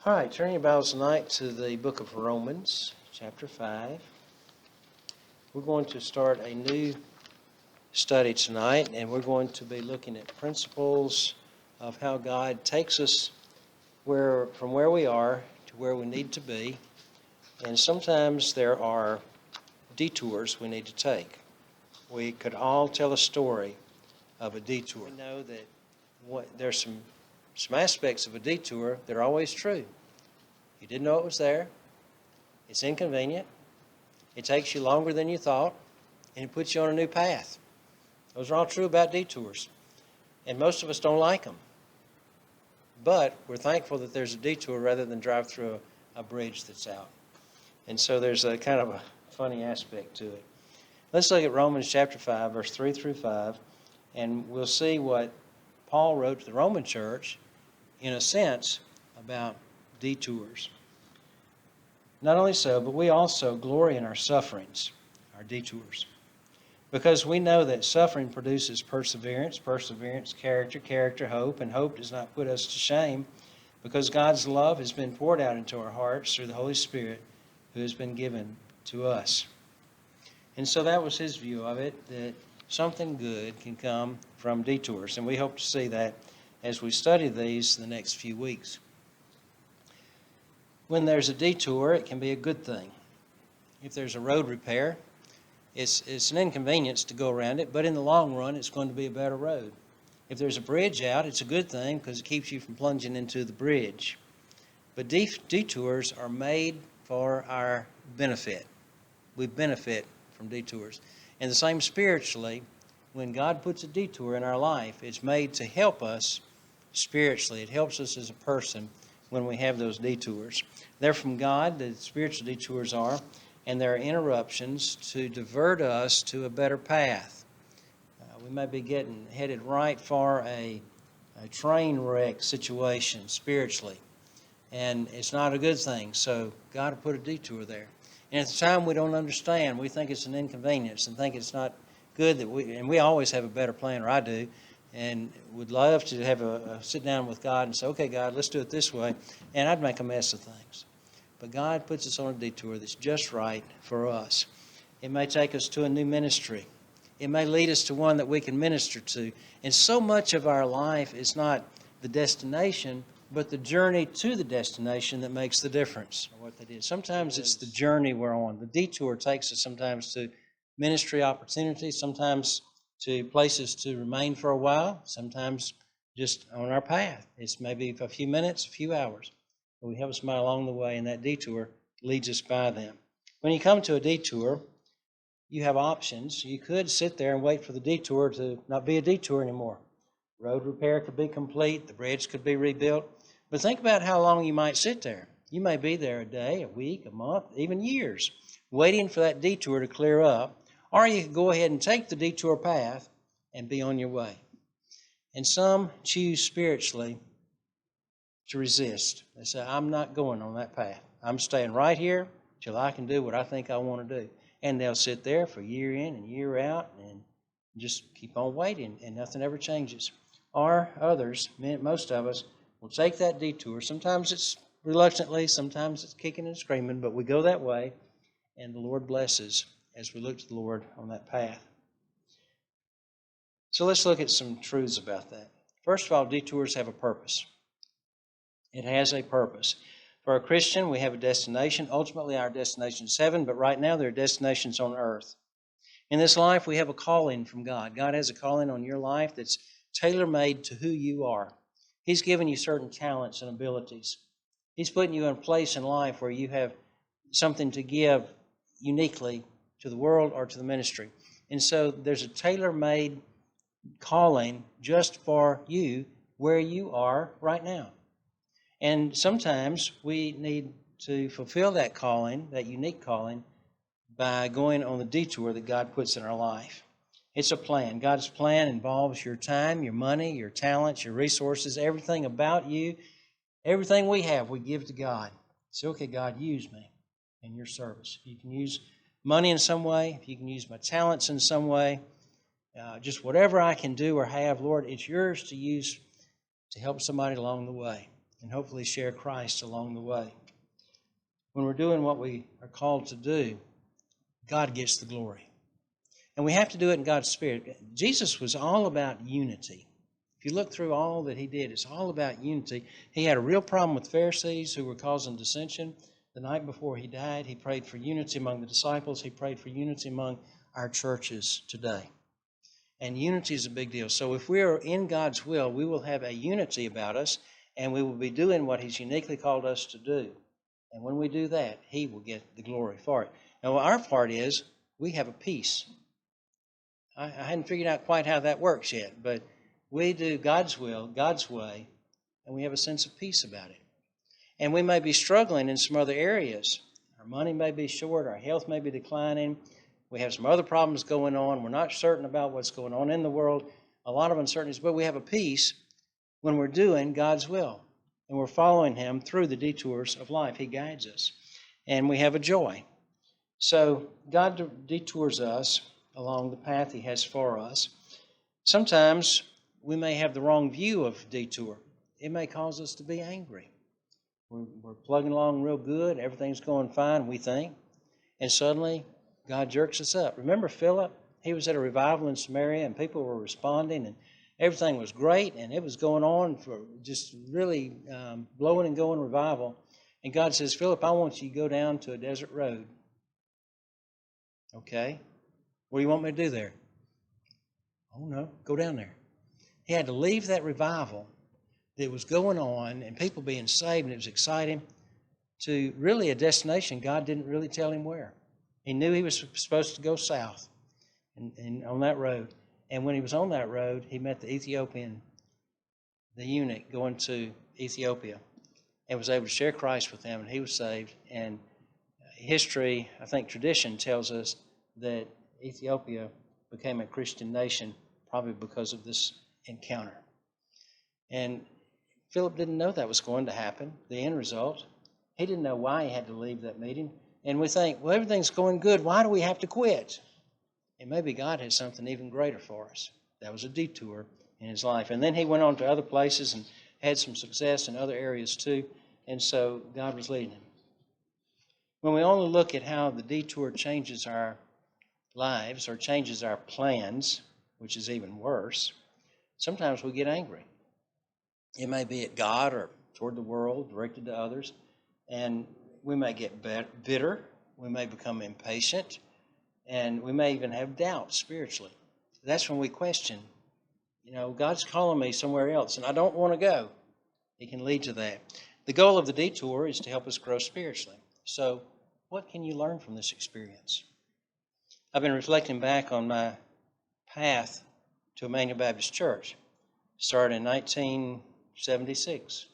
All right, turn your Bibles tonight to the book of Romans, chapter 5. We're going to start a new study tonight, and we're going to be looking at principles of how God takes us from where we are to where we need to be. And sometimes there are detours we need to take. We could all tell a story of a detour. We know that there's some aspects of a detour that are always true. You didn't know it was there. It's inconvenient. It takes you longer than you thought, and it puts you on a new path. Those are all true about detours, and most of us don't like them. But we're thankful that there's a detour rather than drive through a bridge that's out. And so there's a kind of a funny aspect to it. Let's look at Romans chapter 5, verse 3 through 5, and we'll see what Paul wrote to the Roman church, in a sense, about detours. Not only so, but we also glory in our sufferings, our detours, because we know that suffering produces perseverance, character, hope, and hope does not put us to shame, because God's love has been poured out into our hearts through the Holy Spirit who has been given to us. And so that was his view of it, that something good can come from detours, and we hope to see that as we study these the next few weeks. When there's a detour, it can be a good thing. If there's a road repair, it's an inconvenience to go around it, but in the long run, it's going to be a better road. If there's a bridge out, it's a good thing because it keeps you from plunging into the bridge. But detours are made for our benefit. We benefit from detours. And the same spiritually, when God puts a detour in our life, it's made to help us spiritually. It helps us as a person when we have those detours. They're from God, the spiritual detours are, and they're interruptions to divert us to a better path. We may be headed right for a train wreck situation spiritually, and it's not a good thing, so God will put a detour there. And at the time we don't understand, we think it's an inconvenience and think it's not good and we always have a better plan, or I do, and would love to have a sit down with God and say, okay, God, let's do it this way, and I'd make a mess of things. But God puts us on a detour that's just right for us. It may take us to a new ministry. It may lead us to one that we can minister to. And so much of our life is not the destination, but the journey to the destination that makes the difference. What that is. Sometimes it's the journey we're on. The detour takes us sometimes to ministry opportunities, sometimes to places to remain for a while, sometimes just on our path. It's maybe a few minutes, a few hours. But we have somebody along the way, and that detour leads us by them. When you come to a detour, you have options. You could sit there and wait for the detour to not be a detour anymore. Road repair could be complete. The bridge could be rebuilt. But think about how long you might sit there. You may be there a day, a week, a month, even years, waiting for that detour to clear up. Or you could go ahead and take the detour path and be on your way. And some choose spiritually to resist. They say, I'm not going on that path. I'm staying right here till I can do what I think I want to do. And they'll sit there for year in and year out and just keep on waiting, and nothing ever changes. Or others, most of us, will take that detour. Sometimes it's reluctantly, sometimes it's kicking and screaming, but we go that way, and the Lord blesses as we look to the Lord on that path. So let's look at some truths about that. First of all, detours have a purpose. It has a purpose. For a Christian, we have a destination. Ultimately, our destination is heaven, but right now there are destinations on earth. In this life, we have a calling from God. God has a calling on your life that's tailor-made to who you are. He's given you certain talents and abilities. He's putting you in a place in life where you have something to give uniquely to the world or to the ministry. And so there's a tailor-made calling just for you where you are right now. And sometimes we need to fulfill that calling, that unique calling, by going on the detour that God puts in our life. It's a plan. God's plan involves your time, your money, your talents, your resources, everything about you, everything we have, we give to God. Say, okay, God, use me in your service. If you can use money in some way, if you can use my talents in some way, just whatever I can do or have, Lord, it's yours to use to help somebody along the way. and hopefully share Christ along the way. When we're doing what we are called to do, God gets the glory. And we have to do it in God's Spirit. Jesus was all about unity. If you look through all that he did, it's all about unity. He had a real problem with Pharisees who were causing dissension. The night before he died, he prayed for unity among the disciples. He prayed for unity among our churches today. And unity is a big deal. So if we are in God's will, we will have a unity about us, and we will be doing what he's uniquely called us to do. And when we do that, he will get the glory for it. Now, our part is we have a peace. I hadn't figured out quite how that works yet, but we do God's will, God's way, and we have a sense of peace about it. And we may be struggling in some other areas. Our money may be short, our health may be declining, we have some other problems going on, we're not certain about what's going on in the world, a lot of uncertainties, but we have a peace when we're doing God's will, and we're following him through the detours of life. He guides us, and we have a joy. So God detours us along the path he has for us. Sometimes we may have the wrong view of detour. It may cause us to be angry. We're plugging along real good. Everything's going fine, we think. And suddenly, God jerks us up. Remember Philip? He was at a revival in Samaria, and people were responding, and everything was great, and it was going on for just really blowing and going revival. And God says, Philip, I want you to go down to a desert road. Okay. What do you want me to do there? Oh, no, go down there. He had to leave that revival that was going on and people being saved, and it was exciting, to really a destination God didn't really tell him where. He knew he was supposed to go south and on that road. And when he was on that road, he met the Ethiopian, the eunuch, going to Ethiopia, and was able to share Christ with him, and he was saved. And history, I think tradition, tells us that Ethiopia became a Christian nation probably because of this encounter. And Philip didn't know that was going to happen, the end result. He didn't know why he had to leave that meeting. And we think, well, everything's going good. Why do we have to quit? And maybe God has something even greater for us. That was a detour in his life. And then he went on to other places and had some success in other areas too. And so God was leading him. When we only look at how the detour changes our lives or changes our plans, which is even worse, sometimes we get angry. It may be at God or toward the world, directed to others, and we may get bitter, we may become impatient, and we may even have doubt spiritually. That's when we question, God's calling me somewhere else, and I don't want to go. It can lead to that. The goal of the detour is to help us grow spiritually. So, what can you learn from this experience? I've been reflecting back on my path to Emmanuel Baptist Church. Started in 1976.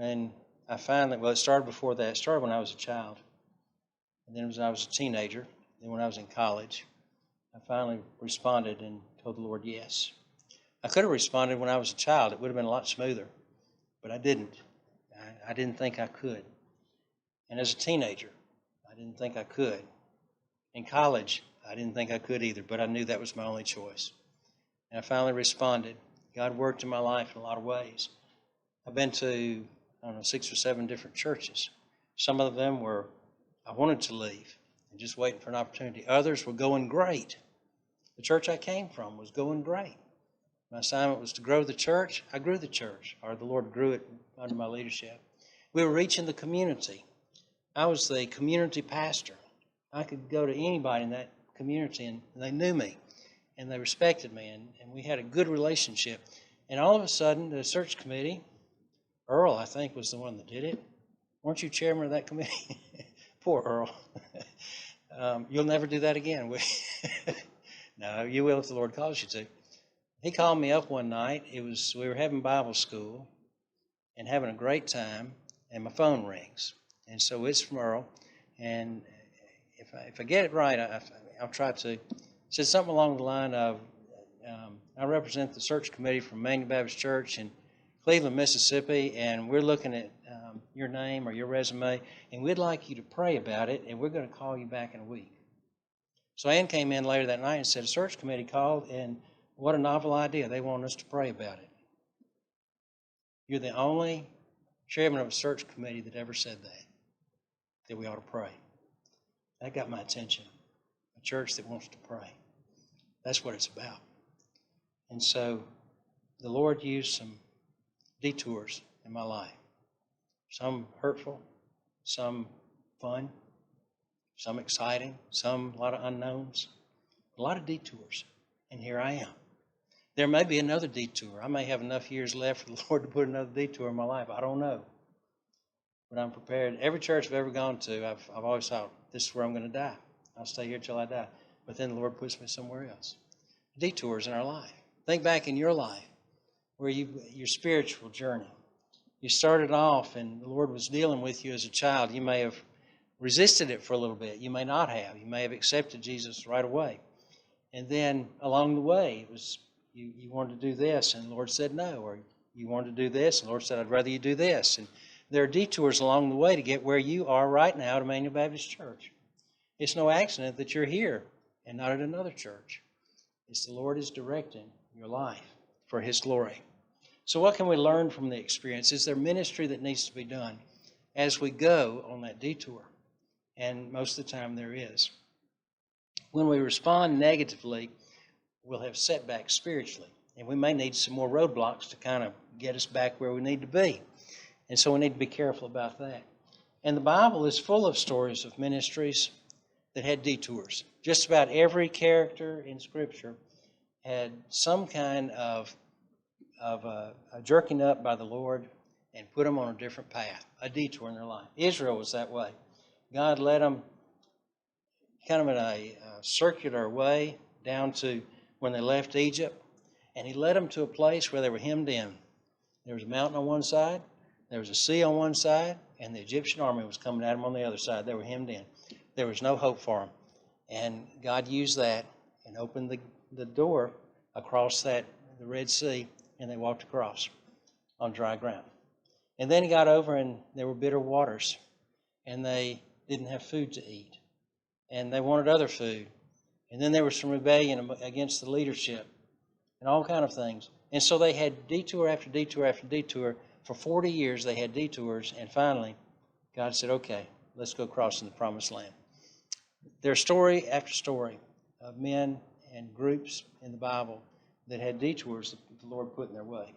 And I finally, it started before that. It started when I was a child. And then when I was a teenager. Then when I was in college, I finally responded and told the Lord yes. I could have responded when I was a child. It would have been a lot smoother. But I didn't. I didn't think I could. And as a teenager, I didn't think I could. In college, I didn't think I could either, but I knew that was my only choice. And I finally responded. God worked in my life in a lot of ways. I've been to, 6 or 7 different churches. Some of them were, I wanted to leave and just waiting for an opportunity. Others were going great. The church I came from was going great. My assignment was to grow the church. I grew the church, or the Lord grew it under my leadership. We were reaching the community. I was the community pastor. I could go to anybody in that community, and they knew me, and they respected me, and we had a good relationship. And all of a sudden, the search committee, Earl, I think, was the one that did it. Weren't you chairman of that committee? Poor Earl. You'll never do that again. No, you will if the Lord calls you to. He called me up one night. We were having Bible school and having a great time, and my phone rings. And so it's from Earl, and if I get it right, I'll try to. It said something along the line of, I represent the search committee from Emmanuel Baptist Church in Cleveland, Mississippi, and we're looking at your name or your resume, and we'd like you to pray about it, and we're going to call you back in a week. So Ann came in later that night and said, a search committee called, and what a novel idea. They want us to pray about it. You're the only chairman of a search committee that ever said that we ought to pray. That got my attention. A church that wants to pray. That's what it's about. And so the Lord used some detours in my life. Some hurtful, some fun, some exciting, some a lot of unknowns, a lot of detours. And here I am. There may be another detour. I may have enough years left for the Lord to put another detour in my life. I don't know. But I'm prepared. Every church I've ever gone to, I've always thought, this is where I'm going to die. I'll stay here till I die. But then the Lord puts me somewhere else. Detours in our life. Think back in your life, where your spiritual journey. You started off and the Lord was dealing with you as a child. You may have resisted it for a little bit. You may not have. You may have accepted Jesus right away. And then along the way, it was you wanted to do this, and the Lord said no. Or you wanted to do this, and the Lord said, I'd rather you do this. And there are detours along the way to get where you are right now at Emmanuel Baptist Church. It's no accident that you're here and not at another church. It's the Lord is directing your life for His glory. So what can we learn from the experience? Is there ministry that needs to be done as we go on that detour? And most of the time there is. When we respond negatively, we'll have setbacks spiritually. And we may need some more roadblocks to kind of get us back where we need to be. And so we need to be careful about that. And the Bible is full of stories of ministries that had detours. Just about every character in Scripture had some kind of a jerking up by the Lord and put them on a different path, a detour in their life. Israel was that way. God led them kind of in a circular way down to when they left Egypt, and He led them to a place where they were hemmed in. There was a mountain on one side, there was a sea on one side, and the Egyptian army was coming at them on the other side. They were hemmed in. There was no hope for them. And God used that and opened the door across the Red Sea, and they walked across on dry ground. And then He got over, and there were bitter waters, and they didn't have food to eat, and they wanted other food. And then there was some rebellion against the leadership and all kind of things. And so they had detour after detour after detour. For 40 years they had detours, and finally God said, okay, let's go crossing the promised land. There's story after story of men and groups in the Bible that had detours that the Lord put in their way.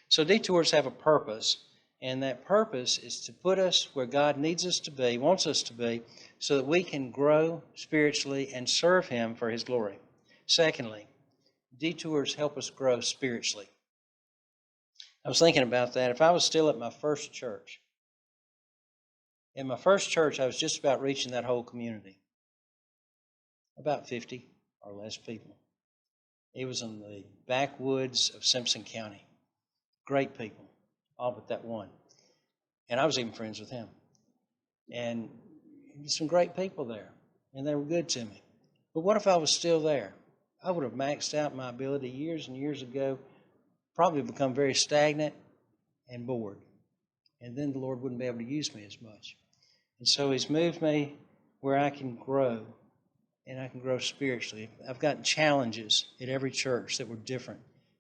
So detours have a purpose, and that purpose is to put us where God needs us to be, wants us to be, so that we can grow spiritually and serve Him for His glory. Secondly, detours help us grow spiritually. I was thinking about that. If I was still at my first church, in my first church I was just about reaching that whole community, about 50 or less people. It was in the backwoods of Simpson County. Great people, all but that one. And I was even friends with him. And some great people there, and they were good to me. But what if I was still there? I would have maxed out my ability years and years ago, probably become very stagnant and bored. And then the Lord wouldn't be able to use me as much. And so He's moved me where I can grow, and I can grow spiritually. I've gotten challenges at every church that were different.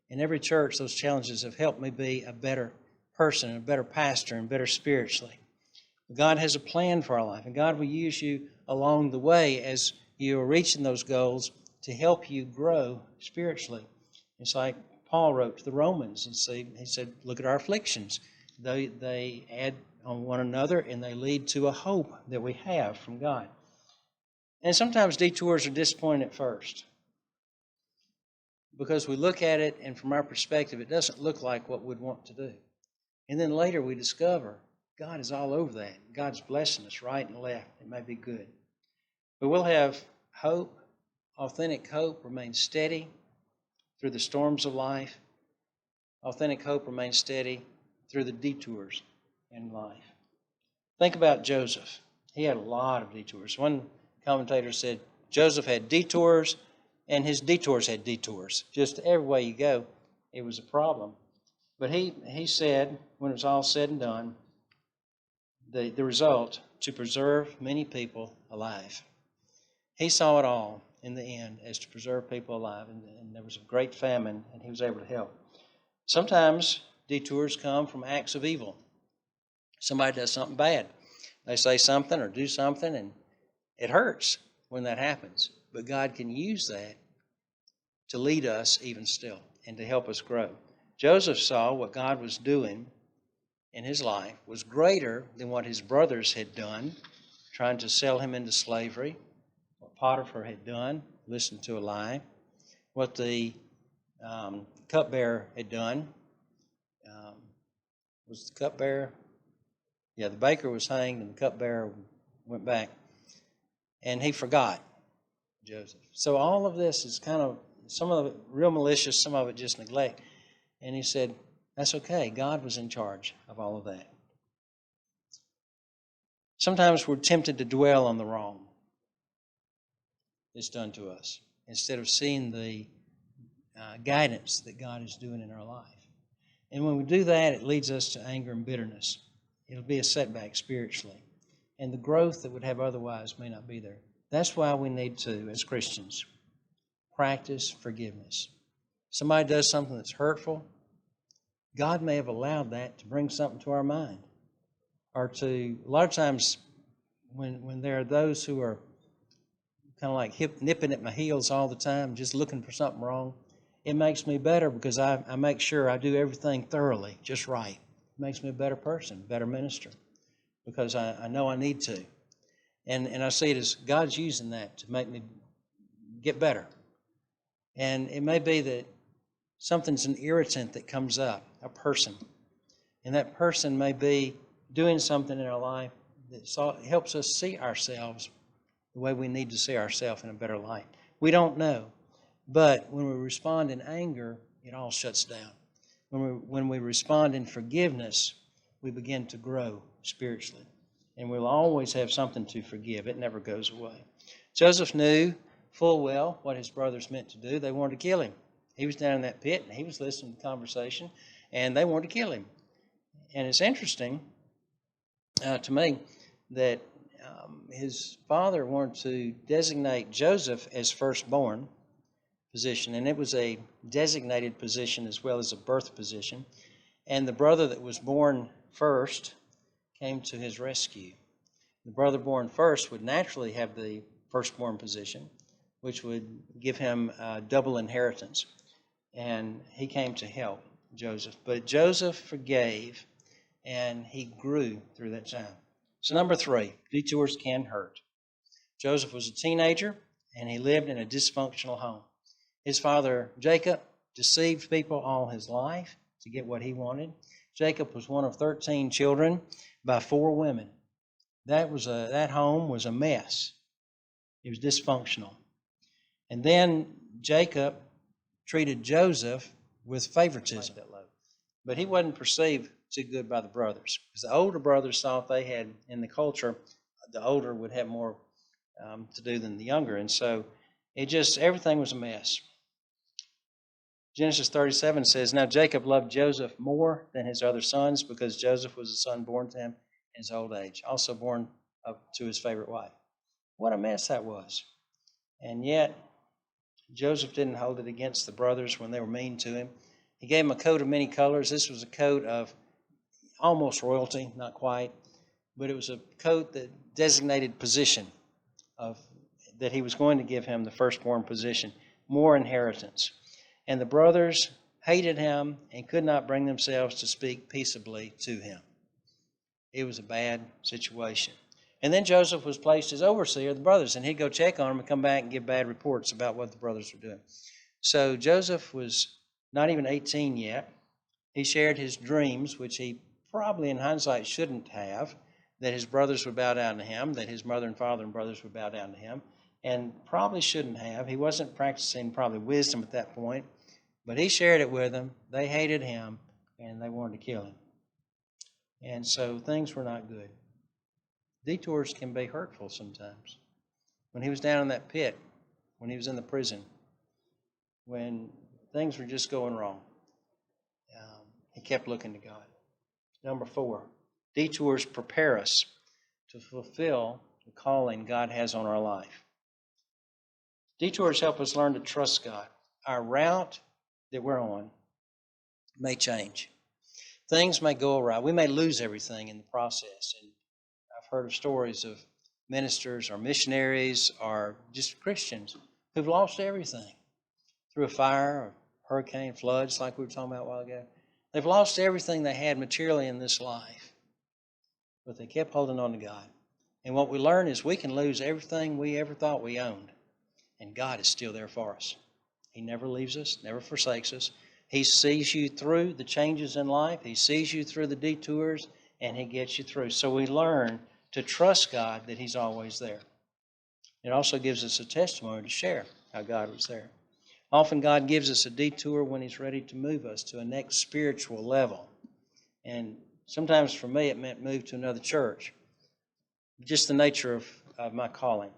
In every church, those challenges have helped me be a better person, a better pastor, and better spiritually. God has a plan for our life, and God will use you along the way as you are reaching those goals to help you grow spiritually. It's like Paul wrote to the Romans, and he said, look at our afflictions. They add on one another, and they lead to a hope that we have from God. And sometimes detours are disappointing at first, because we look at it, and from our perspective, it doesn't look like what we'd want to do. And then later we discover God is all over that. God's blessing us right and left. It may be good. But we'll have hope. Authentic hope remains steady through the storms of life. Authentic hope remains steady through the detours in life. Think about Joseph. He had a lot of detours. One commentator said Joseph had detours, and his detours had detours. Just every way you go, it was a problem. But he said, when it was all said and done, the result, to preserve many people alive. He saw it all in the end as to preserve people alive, and there was a great famine, and he was able to help. Sometimes detours come from acts of evil. Somebody does something bad. They say something or do something, and it hurts when that happens. But God can use that to lead us even still and to help us grow. Joseph saw what God was doing in his life was greater than what his brothers had done, trying to sell him into slavery, what Potiphar had done, listened to a lie, what the cupbearer had done. Was the cupbearer? Yeah, the baker was hanged and the cupbearer went back. And he forgot Joseph. So all of this is kind of, some of it real malicious, some of it just neglect. And he said, that's okay. God was in charge of all of that. Sometimes we're tempted to dwell on the wrong that's done to us instead of seeing the guidance that God is doing in our life. And when we do that, it leads us to anger and bitterness. It'll be a setback spiritually. And the growth that would have otherwise may not be there. That's why we need to, as Christians, practice forgiveness. Somebody does something that's hurtful, God may have allowed that to bring something to our mind. Or to, a lot of times when there are those who are kind of like nipping at my heels all the time, just looking for something wrong, it makes me better because I make sure I do everything thoroughly, just right. It makes me a better person, better minister, because I know I need to. And I see it as God's using that to make me get better. And it may be that something's an irritant that comes up, a person. And that person may be doing something in our life that helps us see ourselves the way we need to see ourselves in a better light. We don't know. But when we respond in anger, it all shuts down. When we respond in forgiveness, we begin to grow spiritually. And we'll always have something to forgive. It never goes away. Joseph knew full well what his brothers meant to do. They wanted to kill him. He was down in that pit, and he was listening to the conversation, and they wanted to kill him. And it's interesting to me that his father wanted to designate Joseph as firstborn position, and it was a designated position as well as a birth position. And the brother that was born first came to his rescue. The brother born first would naturally have the firstborn position, which would give him double inheritance. And he came to help Joseph. But Joseph forgave, and he grew through that time. So number 3, detours can hurt. Joseph was a teenager, and he lived in a dysfunctional home. His father, Jacob, deceived people all his life to get what he wanted. Jacob was one of 13 children by 4 women. That home was a mess. It was dysfunctional. And then Jacob treated Joseph with favoritism. But he wasn't perceived too good by the brothers, because the older brothers thought they had, in the culture, the older would have more to do than the younger. And so everything was a mess. Genesis 37 says, now Jacob loved Joseph more than his other sons, because Joseph was the son born to him in his old age, also born to his favorite wife. What a mess that was. And yet, Joseph didn't hold it against the brothers when they were mean to him. He gave him a coat of many colors. This was a coat of almost royalty, not quite, but it was a coat that designated position that he was going to give him the firstborn position, more inheritance. And the brothers hated him and could not bring themselves to speak peaceably to him. It was a bad situation. And then Joseph was placed as overseer of the brothers, and he'd go check on them and come back and give bad reports about what the brothers were doing. So Joseph was not even 18 yet. He shared his dreams, which he probably in hindsight shouldn't have, that his brothers would bow down to him, that his mother and father and brothers would bow down to him, and probably shouldn't have. He wasn't practicing probably wisdom at that point, but he shared it with them. They hated him, and they wanted to kill him. And so things were not good. Detours can be hurtful sometimes. When he was down in that pit, when he was in the prison, when things were just going wrong, he kept looking to God. Number 4, detours prepare us to fulfill the calling God has on our life. Detours help us learn to trust God. Our route that we're on may change. Things may go awry. We may lose everything in the process. And I've heard of stories of ministers or missionaries or just Christians who've lost everything through a fire or hurricane, floods, like we were talking about a while ago. They've lost everything they had materially in this life, but they kept holding on to God. And what we learn is we can lose everything we ever thought we owned, and God is still there for us. He never leaves us, never forsakes us. He sees you through the changes in life. He sees you through the detours, and He gets you through. So we learn to trust God that He's always there. It also gives us a testimony to share how God was there. Often God gives us a detour when He's ready to move us to a next spiritual level. And sometimes for me it meant move to another church. Just the nature of my calling.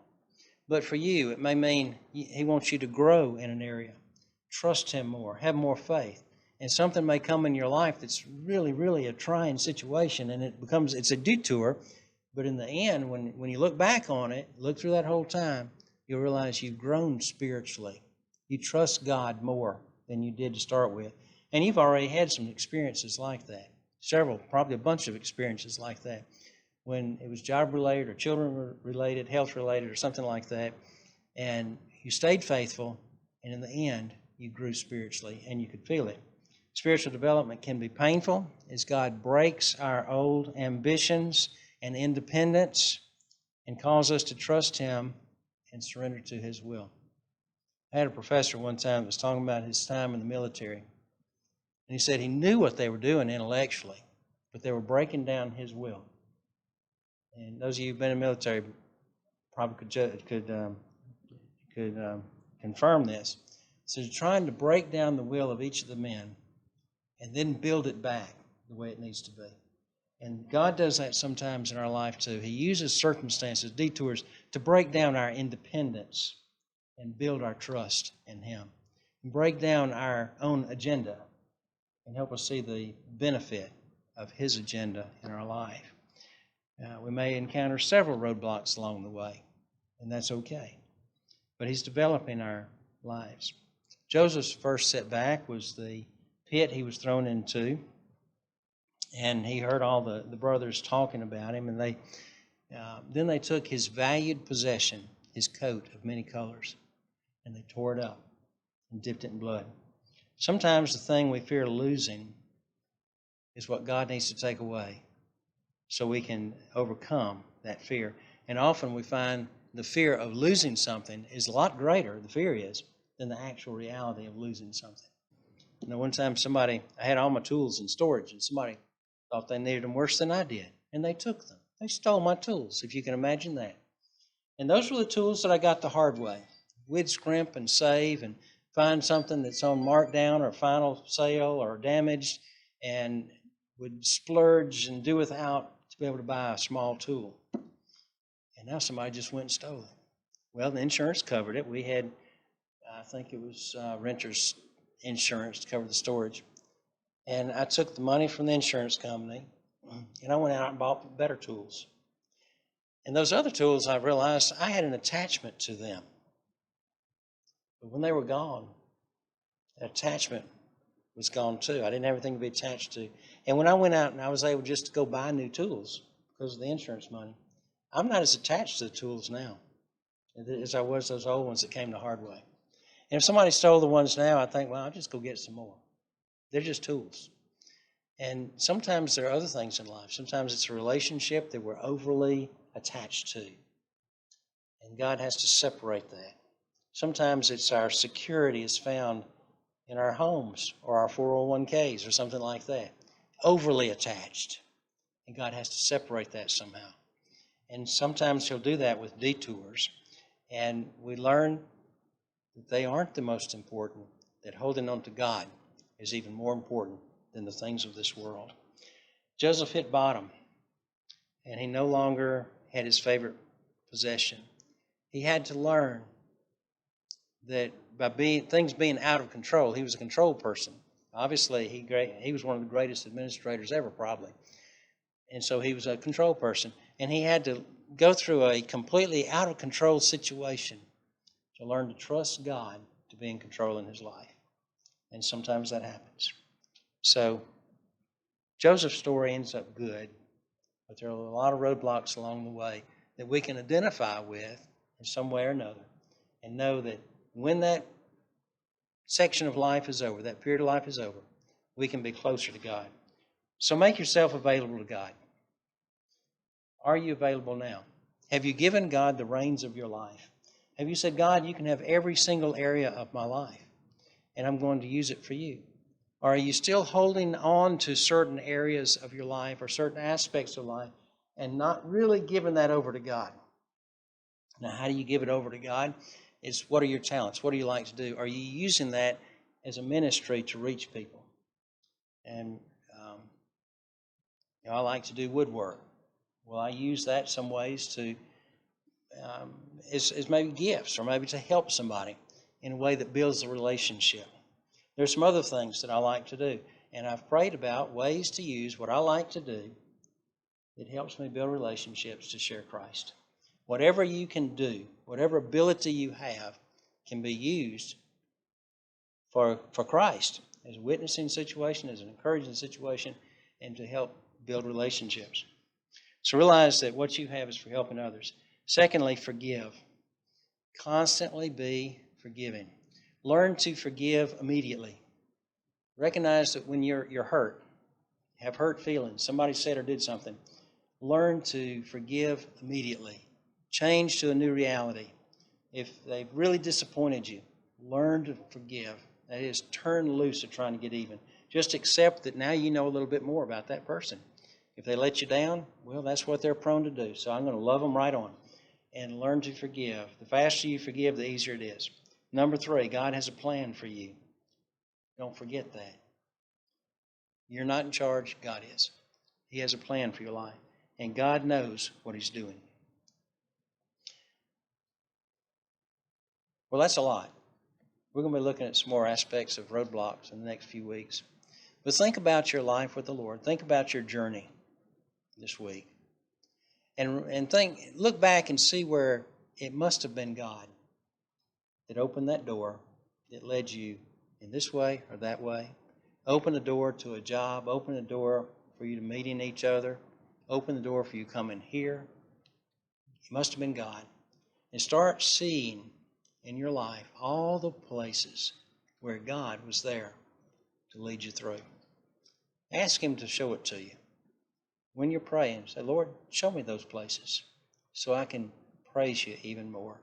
But for you, it may mean He wants you to grow in an area. Trust Him more. Have more faith. And something may come in your life that's really, really a trying situation, and it's a detour. But in the end, when you look back on it, look through that whole time, you'll realize you've grown spiritually. You trust God more than you did to start with. And you've already had some experiences like that. Several, probably a bunch of experiences like that. When it was job-related or children-related, health-related or something like that, and you stayed faithful, and in the end, you grew spiritually, and you could feel it. Spiritual development can be painful as God breaks our old ambitions and independence and calls us to trust Him and surrender to His will. I had a professor one time that was talking about his time in the military, and he said he knew what they were doing intellectually, but they were breaking down His will. And those of you who've been in the military probably could confirm this. So he's trying to break down the will of each of the men and then build it back the way it needs to be. And God does that sometimes in our life too. He uses circumstances, detours, to break down our independence and build our trust in Him. And break down our own agenda and help us see the benefit of His agenda in our life. We may encounter several roadblocks along the way, and that's okay. But He's developing our lives. Joseph's first setback was the pit he was thrown into, and he heard all the brothers talking about him, and then they took his valued possession, his coat of many colors, and they tore it up and dipped it in blood. Sometimes the thing we fear losing is what God needs to take away so we can overcome that fear. And often we find the fear of losing something is a lot greater, the fear is, than the actual reality of losing something. You know, one time I had all my tools in storage, and somebody thought they needed them worse than I did, and they took them. They stole my tools, if you can imagine that. And those were the tools that I got the hard way. We'd scrimp and save and find something that's on markdown or final sale or damaged, and would splurge and do without to be able to buy a small tool. And now somebody just went and stole it. Well, the insurance covered it. We had, I think it was renter's insurance to cover the storage. And I took the money from the insurance company, and I went out and bought better tools. And those other tools, I realized I had an attachment to them. But when they were gone, that attachment was gone too. I didn't have anything to be attached to. And when I went out and I was able just to go buy new tools because of the insurance money, I'm not as attached to the tools now as I was those old ones that came the hard way. And if somebody stole the ones now, I think, well, I'll just go get some more. They're just tools. And sometimes there are other things in life. Sometimes it's a relationship that we're overly attached to. And God has to separate that. Sometimes it's our security is found in our homes or our 401ks or something like that. Overly attached. And God has to separate that somehow. And sometimes He'll do that with detours. And we learn that they aren't the most important, that holding on to God is even more important than the things of this world. Joseph hit bottom, and he no longer had his favorite possession. He had to learn that by things being out of control, he was a control person. Obviously, he was one of the greatest administrators ever, probably. And so he was a control person. And he had to go through a completely out of control situation to learn to trust God to be in control in his life. And sometimes that happens. So Joseph's story ends up good, but there are a lot of roadblocks along the way that we can identify with in some way or another and know that when that section of life is over, that period of life is over, we can be closer to God. So make yourself available to God. Are you available now? Have you given God the reins of your life? Have you said, God, you can have every single area of my life, and I'm going to use it for you? Or are you still holding on to certain areas of your life or certain aspects of life and not really giving that over to God? Now, how do you give it over to God? It's what are your talents? What do you like to do? Are you using that as a ministry to reach people? And I like to do woodwork. Well, I use that some ways to as maybe gifts or maybe to help somebody in a way that builds the relationship. There's some other things that I like to do, and I've prayed about ways to use what I like to do that helps me build relationships to share Christ. Whatever you can do, whatever ability you have, can be used for Christ as a witnessing situation, as an encouraging situation, and to help build relationships. So realize that what you have is for helping others. Secondly, forgive. Constantly be forgiving. Learn to forgive immediately. Recognize that when you're hurt, have hurt feelings, somebody said or did something, learn to forgive immediately. Change to a new reality. If they've really disappointed you, learn to forgive. That is, turn loose of trying to get even. Just accept that now you know a little bit more about that person. If they let you down, well, that's what they're prone to do. So I'm going to love them right on. And learn to forgive. The faster you forgive, the easier it is. Number 3, God has a plan for you. Don't forget that. You're not in charge, God is. He has a plan for your life. And God knows what He's doing. Well, that's a lot. We're going to be looking at some more aspects of roadblocks in the next few weeks. But think about your life with the Lord. Think about your journey this week. And look back and see where it must have been God that opened that door that led you in this way or that way. Open the door to a job. Open the door for you to meeting each other. Open the door for you coming here. It must have been God. And start seeing in your life all the places where God was there to lead you through. Ask Him to show it to you. When you're praying, say, Lord, show me those places so I can praise you even more.